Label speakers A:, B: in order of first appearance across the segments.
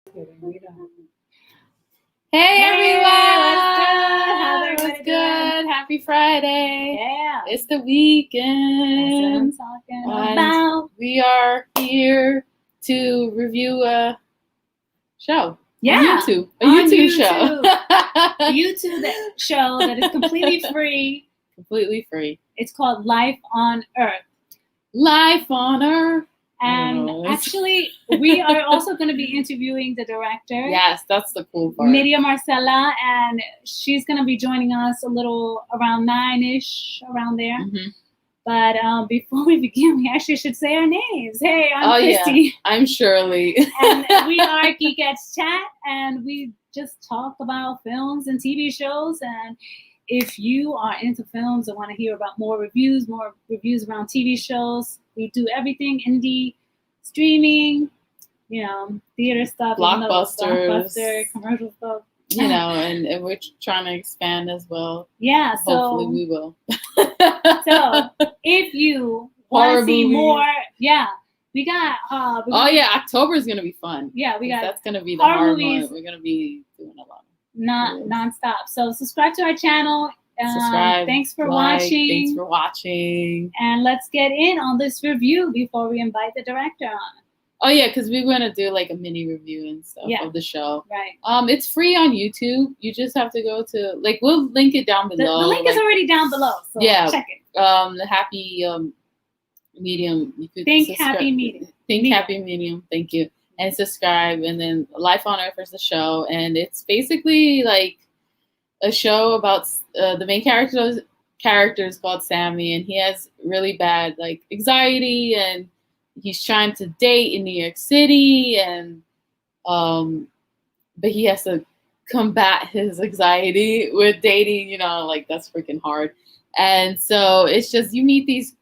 A: Hey everyone!
B: What's good?
A: Happy Friday!
B: Yeah,
A: It's the weekend.
B: that's what I'm talking
A: And
B: about.
A: we are here to review a show.
B: Yeah,
A: on YouTube. A
B: on
A: YouTube
B: YouTube.
A: show.
B: A YouTube show that is completely free.
A: Completely free.
B: It's called Life on Earth.
A: Life on Earth.
B: And actually, we are also going to be interviewing the director.
A: Yes, that's the cool part.
B: Nydia Marsella, and she's going to be joining us a little around 9-ish, around there.
A: Mm-hmm.
B: But before we begin, we actually should say our names. Hey, I'm Christy.
A: Yeah. I'm Shirley.
B: And we are Geekettes Chat, and we just talk about films and TV shows. And if you are into films and want to hear about more reviews around TV shows, we do everything: indie, streaming, theater stuff,
A: blockbuster,
B: commercial stuff.
A: And we're trying to expand as well.
B: Yeah, so
A: hopefully we will.
B: So if you want to see more, we got.
A: October is gonna be fun.
B: Yeah,
A: that's gonna be the hard
B: movies.
A: one. We're gonna be doing a lot.
B: Nonstop. So subscribe to our channel.
A: Subscribe.
B: Thanks for watching.
A: Thanks for watching.
B: And let's get in on this review before we invite the director on.
A: Oh yeah, because we're gonna do like a mini review and stuff of the show.
B: Right.
A: It's free on YouTube. You just have to go to we'll link it down below.
B: The link is already down below. So check it.
A: The happy medium. You could
B: think happy medium.
A: Happy medium. Thank you. And subscribe, and then Life on Earth is the show, and it's basically like a show about the main character is called Sammy, and he has really bad anxiety, and he's trying to date in New York City, and but he has to combat his anxiety with dating. That's freaking hard, and so it's just you meet these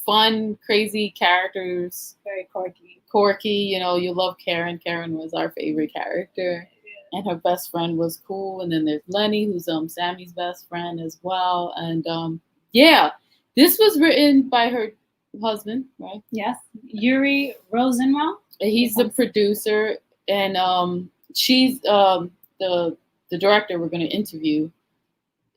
A: fun, crazy characters,
B: very quirky.
A: You love Karen. Karen was our favorite character, and her best friend was cool. And then there's Lenny, who's Sammy's best friend as well. And this was written by her husband, right?
B: Yes, Yuri Rosenwald.
A: He's the producer, and she's the director we're going to interview.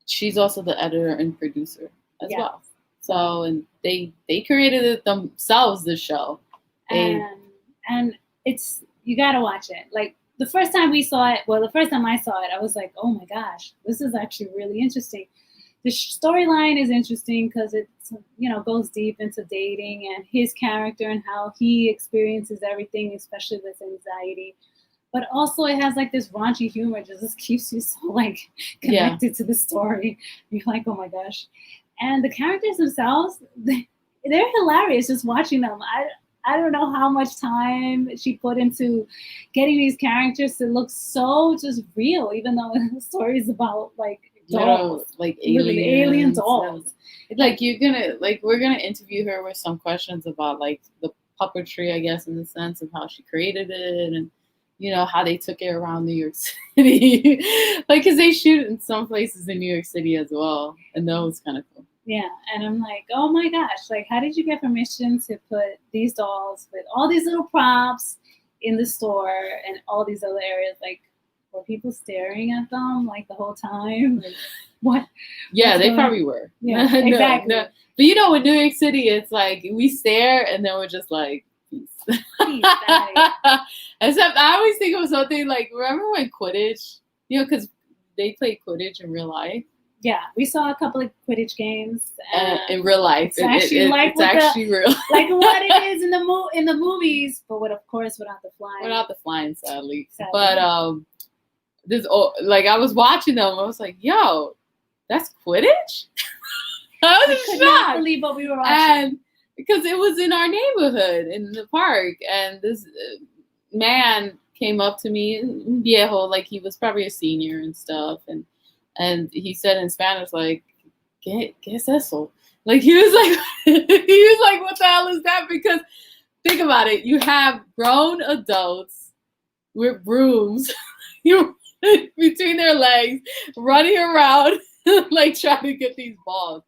A: She's also the editor and producer as well. So, and they created it themselves, the show.
B: And it's, you gotta watch it. The first time I saw it, I was like, oh my gosh, this is actually really interesting. The storyline is interesting because it, goes deep into dating and his character and how he experiences everything, especially with anxiety. But also it has this raunchy humor, just keeps you so connected to the story. You're like, oh my gosh. And the characters themselves, they're hilarious just watching them. I don't know how much time she put into getting these characters to look so just real, even though the story is about dolls, alien dolls.
A: You're gonna we're gonna interview her with some questions about the puppetry, I guess, in the sense of how she created it, and how they took it around New York City, because they shoot in some places in New York City as well, and that was kind of cool.
B: Yeah, and I'm like, oh my gosh, how did you get permission to put these dolls with all these little props in the store and all these other areas? Were people staring at them the whole time? What?
A: Yeah, they probably were.
B: Yeah, exactly.
A: No. But with New York City, it's we stare and then we're just peace. Except I always think of something remember when Quidditch? Because they play Quidditch in real life.
B: Yeah, we saw a couple of Quidditch games
A: in real life.
B: It's actually
A: real,
B: what it is in the movies, but of course without the flying.
A: Without the flying, sadly. But I was watching them. I was like, "Yo, that's Quidditch." I could
B: not believe what we were watching,
A: and because it was in our neighborhood in the park, and this man came up to me, viejo, he was probably a senior and stuff, and he said in Spanish, ¿Qué es eso? He was what the hell is that? Because think about it, you have grown adults with brooms between their legs, running around, trying to get these balls,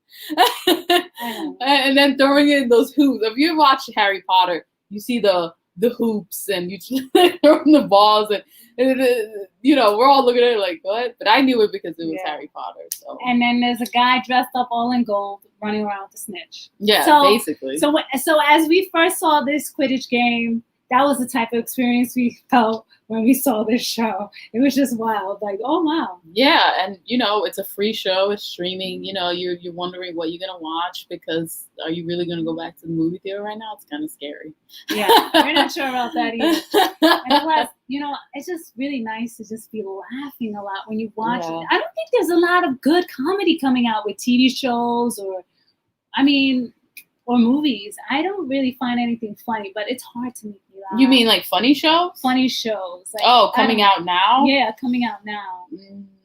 A: and then throwing in those hoops. If you watch Harry Potter, you see the the hoops and you throwing the balls and we're all looking at it like what? But I knew it because it was Harry Potter. So
B: and then there's a guy dressed up all in gold running around with a snitch.
A: Yeah,
B: so,
A: basically.
B: So as we first saw this Quidditch game, that was the type of experience we felt when we saw this show. It was just wild. Like, oh wow.
A: Yeah, and it's a free show. It's streaming. You're wondering what you're gonna watch because are you really gonna go back to the movie theater right now? It's kind of scary.
B: Yeah, we're not sure about that either. And plus, it's just really nice to just be laughing a lot when you watch it. I don't think there's a lot of good comedy coming out with TV shows or movies. I don't really find anything funny, but it's hard to make me laugh.
A: You mean like funny shows?
B: Funny shows. Like,
A: coming out now?
B: Yeah, coming out now.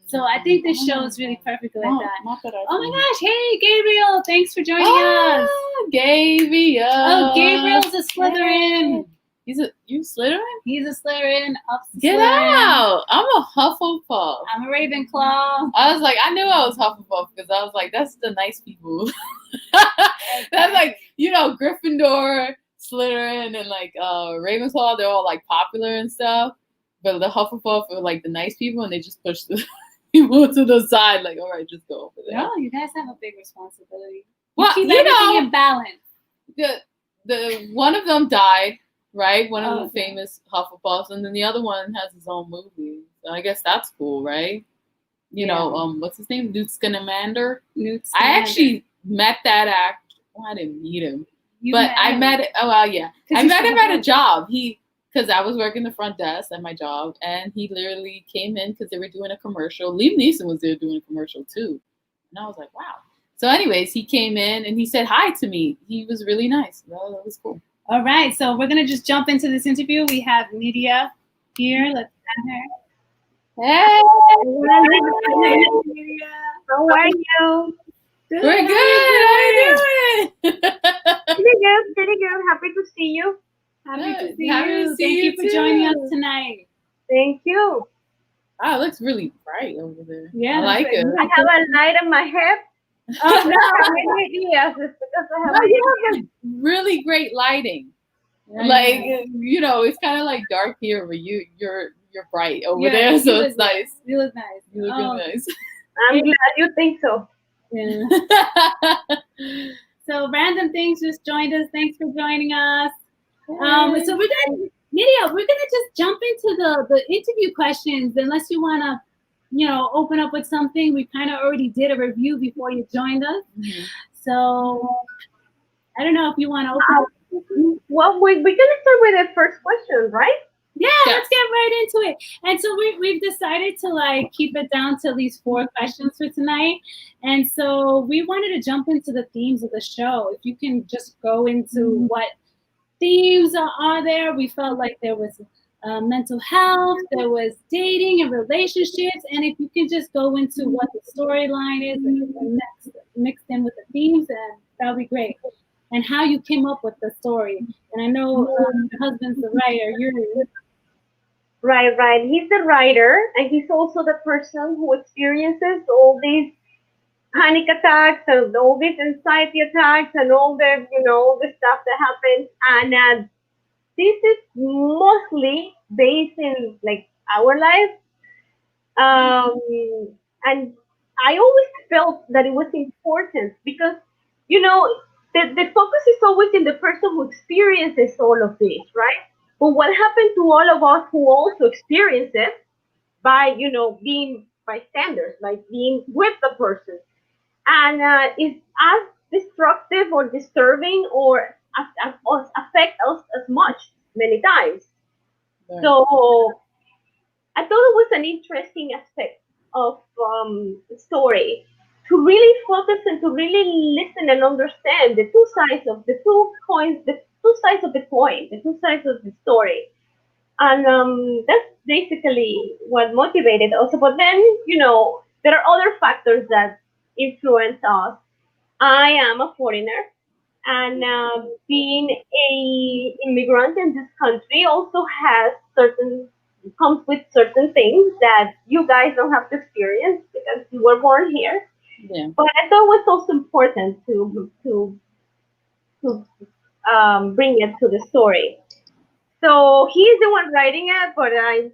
B: So I think this show is really perfect like that.
A: Not that
B: oh my gosh, hey Gabriel, thanks for joining us.
A: Gabriel.
B: Oh, Gabriel's a Slytherin.
A: You Slytherin?
B: He's a Slytherin.
A: Get out! I'm a Hufflepuff.
B: I'm a Ravenclaw.
A: I was like, I knew I was Hufflepuff because I was like, that's the nice people. That's like, Gryffindor, Slytherin, and like Ravenclaw. They're all like popular and stuff. But the Hufflepuff are like the nice people, and they just push the people to the side. Like, all right, just go over there.
B: No, you guys have a big responsibility.
A: Well,
B: keep everything in balance.
A: The one of them died. Right? One of the famous Hufflepuffs, and then the other one has his own movie. So I guess that's cool, right? What's his name? Newt Scamander. I actually met that actor. Well, I didn't meet him. I met him at a job. Because I was working the front desk at my job, and he literally came in because they were doing a commercial. Liam Neeson was there doing a commercial too. And I was like, wow. So anyways, he came in and he said hi to me. He was really nice. That was cool.
B: All right, so we're going to just jump into this interview. We have Nydia here. Let's add her.
A: Hey!
B: Nydia.
C: How are you?
A: Good. We're good. How are you doing?
C: Pretty good. Happy to see you.
B: Happy to see you. Thank you for joining us tonight.
C: Thank you.
A: Wow, it looks really bright over there.
B: Yeah,
A: I like it.
C: I have a light on my head.
B: Oh, no.
C: Yes, it's because I have
A: you have really great lighting. Yeah, like it's kind of like dark here, but you're bright over there, so it's nice.
B: You look nice.
A: You look really nice.
C: I'm glad you think so.
B: Yeah. So Random Things just joined us. Thanks for joining us. So we're gonna just jump into the interview questions, unless you wanna open up with something. We kind of already did a review before you joined us. Mm-hmm. So I don't know if you want to open up.
C: Well, we're going to start with the first question, right?
B: Yeah, let's get right into it. And so we've decided to keep it down to at least 4 questions for tonight. And so we wanted to jump into the themes of the show. If you can just go into what themes are there. We felt like there was mental health, there was dating and relationships, and if you can just go into what the storyline is and mixed in with the themes, then that would be great. And how you came up with the story. And I know your husband's the writer.
C: Right. He's the writer, and he's also the person who experiences all these panic attacks and all these anxiety attacks and all the the stuff that happens. And this is mostly based in our life, and I always felt that it was important because the focus is always in the person who experiences all of this, right? But what happened to all of us who also experience it by being bystanders, like being with the person, and is as destructive or disturbing or affect us as much many times. Right. So I thought it was an interesting aspect of the story to really focus and to really listen and understand the two sides of the two coins, the two sides of the coin, the two sides of the story. And that's basically what motivated us. But then, there are other factors that influence us. I am a foreigner, and being a immigrant in this country also comes with certain things that you guys don't have to experience because you were born here.
A: Yeah.
C: But I thought it was also important to bring it to the story. So he's the one writing it, but I'm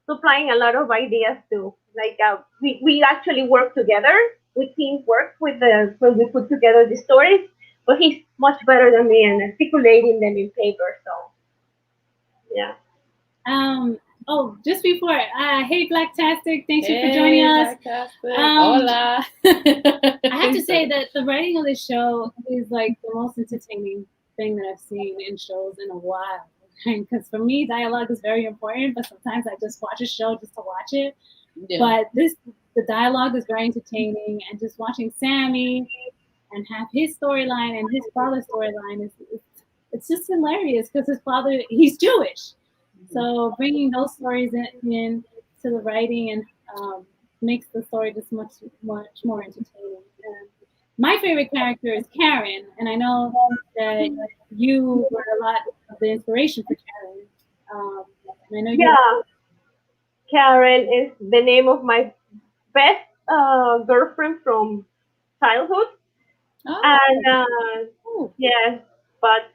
C: supplying a lot of ideas too. Like we actually work together. We teamwork with the when we put together the stories. But he's much better than me in articulating them in paper. So yeah.
B: Oh, just before, hey Blacktastic, thanks you for joining us.
A: Hola.
B: I have to say that the writing of this show is like the most entertaining thing that I've seen in shows in a while. Because for me, dialogue is very important, but sometimes I just watch a show just to watch it.
A: Yeah.
B: But the dialogue is very entertaining, and just watching Sammy and have his storyline and his father's storyline it's just hilarious because his father, he's Jewish. So bringing those stories in to the writing and makes the story just much more entertaining. And my favorite character is Karen, and I know that you were a lot of the inspiration for Karen. And I know you.
C: Yeah, Karen is the name of my best girlfriend from childhood, and
A: Oh.
C: yes, but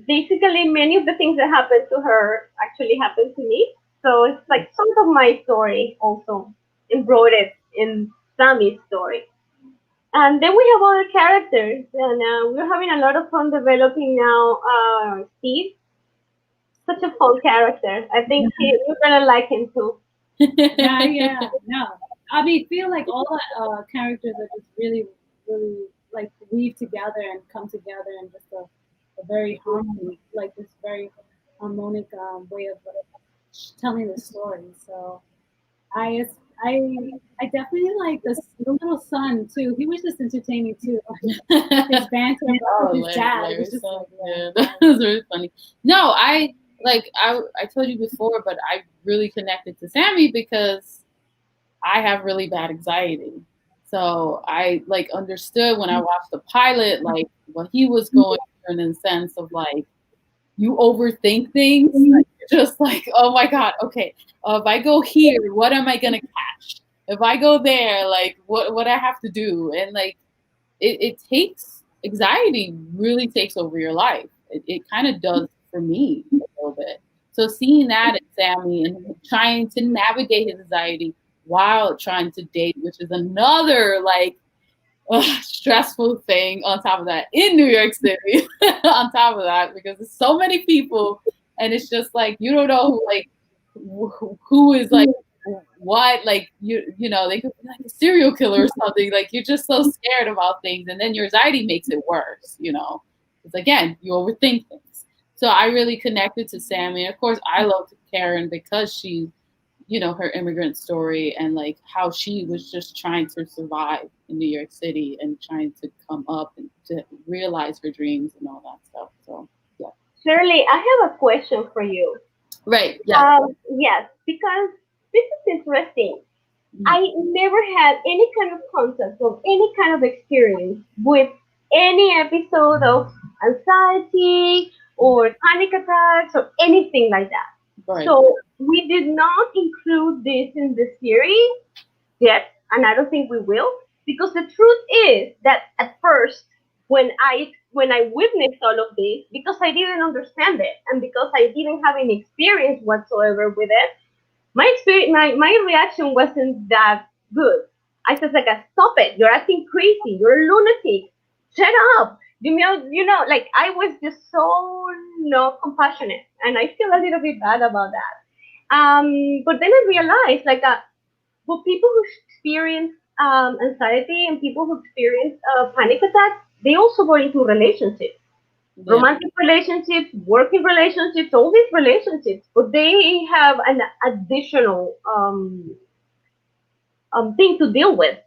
C: basically many of the things that happened to her actually happened to me. So it's like sort of my story also embroidered in Sammy's story. And then we have other characters, and we're having a lot of fun developing now. Steve, such a fun character. I think you're gonna like him too.
B: Yeah, no. I mean, feel like all the characters are just really, really like weave together and come together in just a very harmony, like this very harmonic way of telling the story. So I, I, I definitely like the little son too. He was just entertaining too. His banter with his dad was just like,
A: yeah, that was really funny. No, I told you before, but I really connected to Sammy because I have really bad anxiety. So I like understood when I watched the pilot, like what he was going through in the sense of like you overthink things. Like, you're just like, oh my God, okay, if I go here, what am I gonna catch? If I go there, like what I have to do, and like it takes anxiety really takes over your life. It kind of does for me a little bit. So seeing that in Sammy and trying to navigate his anxiety while trying to date, which is another like stressful thing on top of that in New York City, on top of that, because there's so many people and it's just like you don't know who is like what, like you know they could be like a serial killer or something. Like you're just so scared about things, and then your anxiety makes it worse. Because again, you overthink things. So I really connected to Sammy. Of course, I loved Karen because she, her immigrant story and like how she was just trying to survive in New York City and trying to come up and to realize her dreams and all that stuff. So yeah.
C: Shirley, I have a question for you.
A: Right. Yeah.
C: Yes, because this is interesting.
A: Mhm.
C: I never had any kind of contact or any kind of experience with any episode of anxiety or panic attacks or anything like that.
A: Right.
C: So we did not include this in the series yet, and I don't think we will, because the truth is that at first, when I witnessed all of this, because I didn't understand it and because I didn't have any experience whatsoever with it, my reaction wasn't that good. I was like, stop it! You're acting crazy. You're a lunatic. Shut up. Like I was just so not compassionate, and I feel a little bit bad about that. But then I realized, like, well, people who experience anxiety and people who experience panic attacks, they also go into relationships,
A: Yeah.
C: romantic relationships, working relationships, all these relationships, but they have an additional thing to deal with.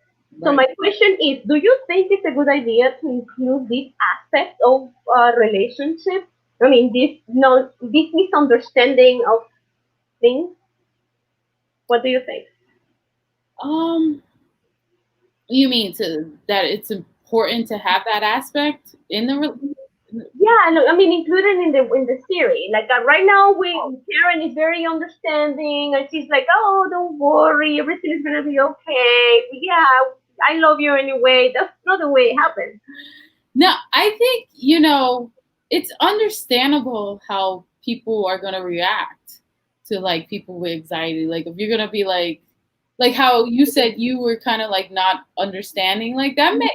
C: So
A: Right.
C: my question is, do you think it's a good idea to include this aspect of relationship? I mean, this misunderstanding of things. What do you think?
A: You mean that it's important to have that aspect in the
C: Yeah, no, I mean included in the series. Like right now, Karen is very understanding, and she's like, "Oh, don't worry, everything is gonna be okay. Yeah, I love you anyway." That's not the way it happens.
A: No, I think, it's understandable how people are gonna react to like people with anxiety. Like if you're gonna be like how you said you were kind of like not understanding, like that may,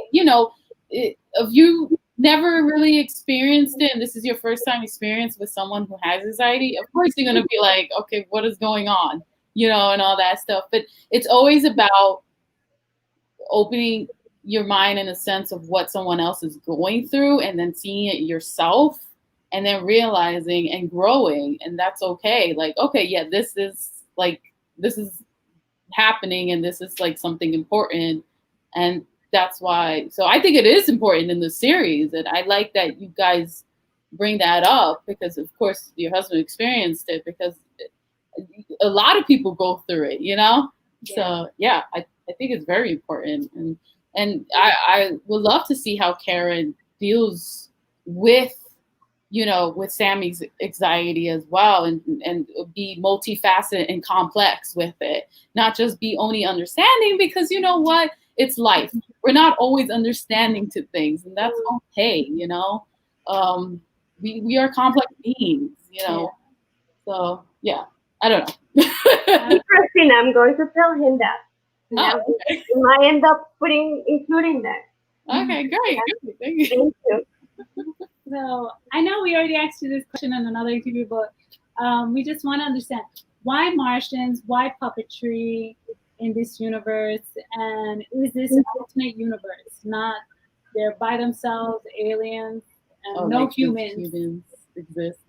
A: if you never really experienced it and this is your first time experience with someone who has anxiety, of course you're gonna be like, okay, what is going on, and all that stuff. But it's always about opening your mind in a sense of what someone else is going through and then seeing it yourself and then realizing and growing, and that's okay. Like, okay, yeah, this is happening and this is like something important, and that's why. So I think it is important in the series, and I like that you guys bring that up because of course your husband experienced it, because a lot of people go through it, so yeah, I think it's very important, and I would love to see how Karen deals with with Sammy's anxiety as well, and be multifaceted and complex with it, not just be only understanding, because you know what, it's life. We're not always understanding to things, and that's okay. We are complex beings, so yeah, I don't know.
C: Interesting. I'm going to tell him that.
A: Oh, okay.
C: I might end up including that.
A: Okay, great.
C: Yeah.
A: Thank you.
C: Thank you.
B: So I know we already asked you this question in another interview, but we just want to understand why Martians, why puppetry in this universe, and is this an alternate universe? Not they're by themselves, aliens, and no
A: like
B: humans.
A: Humans exist.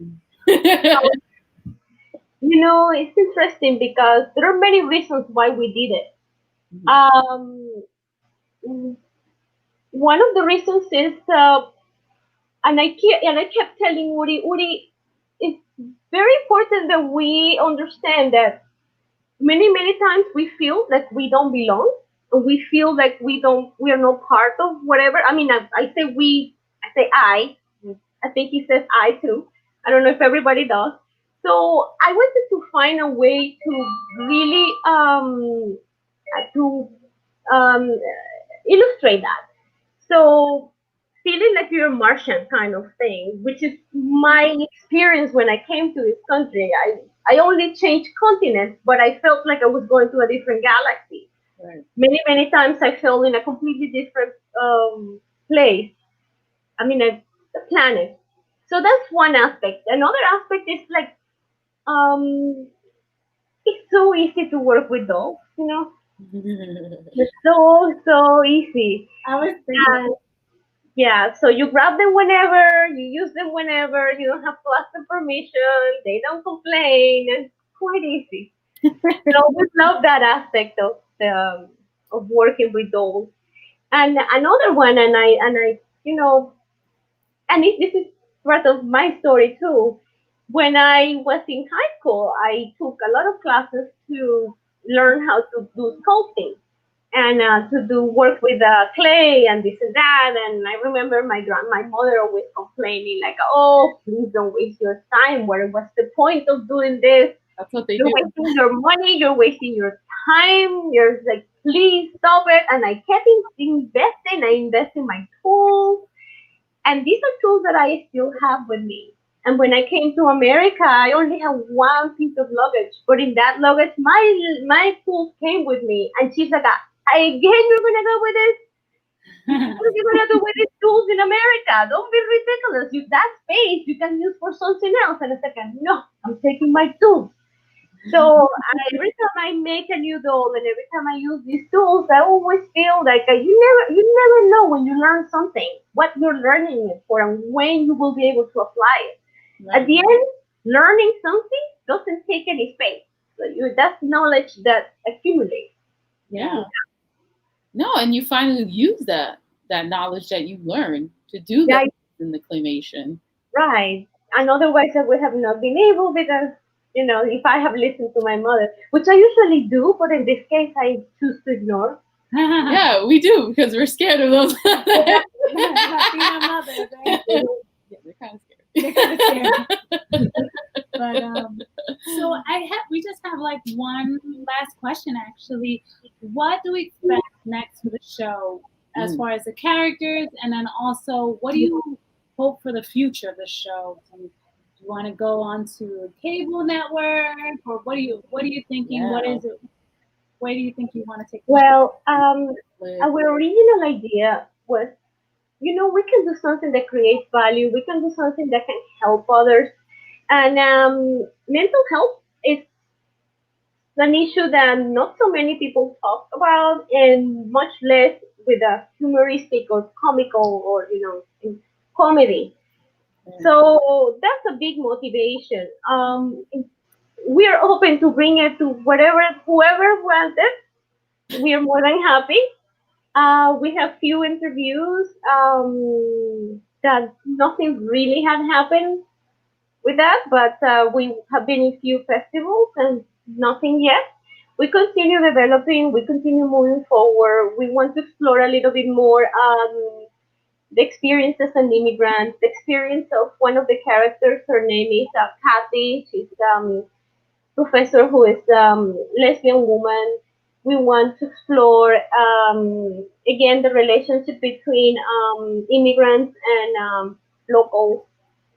C: It's interesting because there are many reasons why we did it. One of the reasons is, and I kept telling Uri, it's very important that we understand that many times we feel like we don't belong, and we feel like we are not part of whatever. I mean, I say we, I say I think he says I too. I don't know if everybody does. So I wanted to find a way to really to um, illustrate that. So feeling like you're a Martian kind of thing, which is my experience when I came to this country. I only changed continents, but I felt like I was going to a different galaxy.
A: Right.
C: Many times I felt in a completely different place. I mean, a planet. So that's one aspect. Another aspect is like, it's so easy to work with dogs. It's so easy.
B: I was thinking.
C: Yeah, so you grab them whenever, you use them whenever, you don't have to ask them permission, they don't complain, it's quite easy. So I always love that aspect of working with dogs. And another one, this is part of my story too. When I was in high school, I took a lot of classes to learn how to do sculpting and to do work with clay and this and that. And I remember my mother always complaining like, "Oh, please don't waste your time. What's the point of doing this?
A: That's what they
C: You're
A: do.
C: wasting your money. You're wasting your time. You're like, please stop it." And I kept investing. I invest in my tools, and these are tools that I still have with me. And when I came to America, I only have one piece of luggage. But in that luggage, my tools came with me. And she's like, "Again, you're gonna go with this? What are you gonna do with these tools in America? Don't be ridiculous. That space you can use for something else." And I said, "No, I'm taking my tools." So every time I make a new doll and every time I use these tools, I always feel like you never know when you learn something, what you're learning it for, and when you will be able to apply it.
A: Right.
C: At the end, learning something doesn't take any space. So that's knowledge that accumulates.
A: Yeah. No, and you finally use that knowledge that you learned to do
C: Yeah,
A: that in the claymation.
C: right. And otherwise, I would have not been able because, if I have listened to my mother, which I usually do, but in this case, I choose to ignore.
A: Yeah, we do because we're scared of those.
B: Latina mothers, right?
A: Yeah, they're kind of scared.
B: They're kind of scared. But so we just have like one last question actually. What do we expect next for the show as far as the characters, and then also what do you hope for the future of the show? You want to go onto a cable network, or what are you thinking?
A: Yeah.
B: What is it? Where do you think you want to take?
C: Well,
A: With-
C: our original idea was, we can do something that creates value. We can do something that can help others. And mental health is an issue that not so many people talk about, and much less with a humoristic or comical or in comedy. So that's a big motivation. We are open to bring it to whoever wants it. We are more than happy. We have few interviews that nothing really had happened with that, but we have been in few festivals and nothing yet. We continue developing, we continue moving forward. We want to explore a little bit more the experience as an immigrant, the experience of one of the characters. Her name is Kathy. She's professor who is lesbian woman. We want to explore again the relationship between immigrants and locals,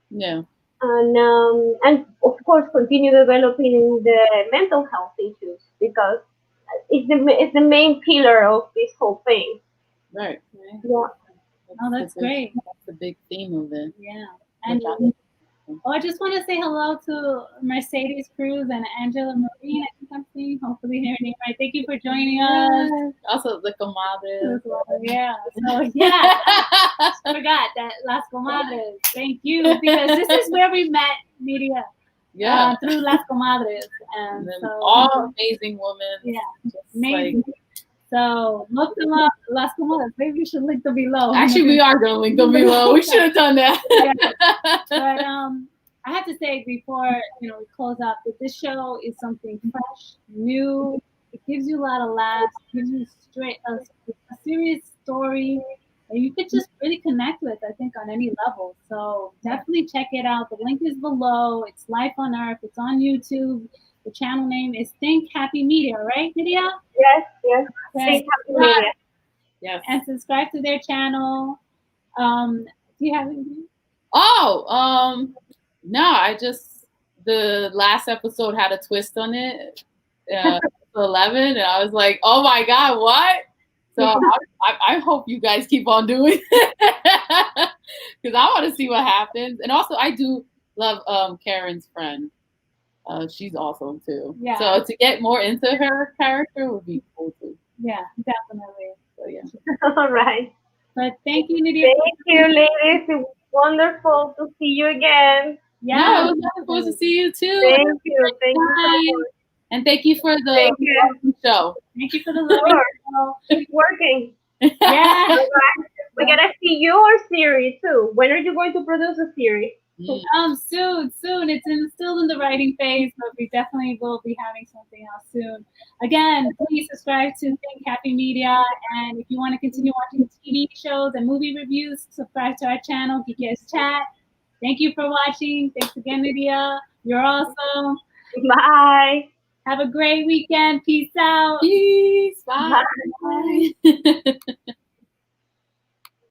A: yeah.
C: and of course continue developing the mental health issues because it's the main pillar of this whole thing.
A: Right.
C: Yeah.
B: Oh, that's great.
A: That's the big theme of it.
B: Yeah.
A: Which
B: And I just want to say hello to Mercedes Cruz and Angela Marine. I think I'm saying hopefully her name right. Thank you for joining us.
A: Also, the comadres.
B: Yeah. So yeah, I forgot that Las Comadres. Thank you, because this is where we met Nydia.
A: Yeah.
B: Through Las Comadres, and
A: And then
B: so
A: all amazing women.
B: yeah,
A: Just
B: amazing. So look them up, Las Comadres. Maybe we should link them below.
A: Actually, we are going to link them below. We should have done that.
B: Yeah. But I have to say before we close up that this show is something fresh, new. It gives you a lot of laughs. Gives you a serious story that you could just really connect with. I think on any level. So definitely check it out. The link is below. It's Life on Earth. It's on YouTube. The channel name is Think Happy Media, right, Nydia?
C: Yes.
B: Okay.
C: Think Happy Media.
A: Yes.
B: And subscribe to their channel. Do you have anything?
A: Oh, no, the last episode had a twist on it, 11, and I was like, oh my God, what? So I hope you guys keep on doing it because I want to see what happens. And also, I do love Karen's friend. She's awesome too.
B: Yeah.
A: So to get more into her character would be cool too.
B: Yeah, definitely.
A: So yeah.
C: All right.
B: But thank you, Nydia.
C: Thank you, ladies. It was wonderful to see you again.
B: Yeah,
A: No, it was wonderful to see you too.
C: Thank you. Thank you so much.
A: And thank you for the
C: Thank you.
A: show.
B: Thank you for the
C: Sure.
B: love.
C: It's working.
B: Yeah.
C: We gotta see your series too. When are you going to produce a series?
B: Soon. It's still in the writing phase, but we definitely will be having something else soon. Again, please subscribe to Think Happy Media, and if you want to continue watching TV shows and movie reviews, subscribe to our channel, Geekettes Chat. Thank you for watching. Thanks again, Nydia. You're awesome.
C: Bye.
B: Have a great weekend. Peace out.
A: Peace. Bye.
C: Bye.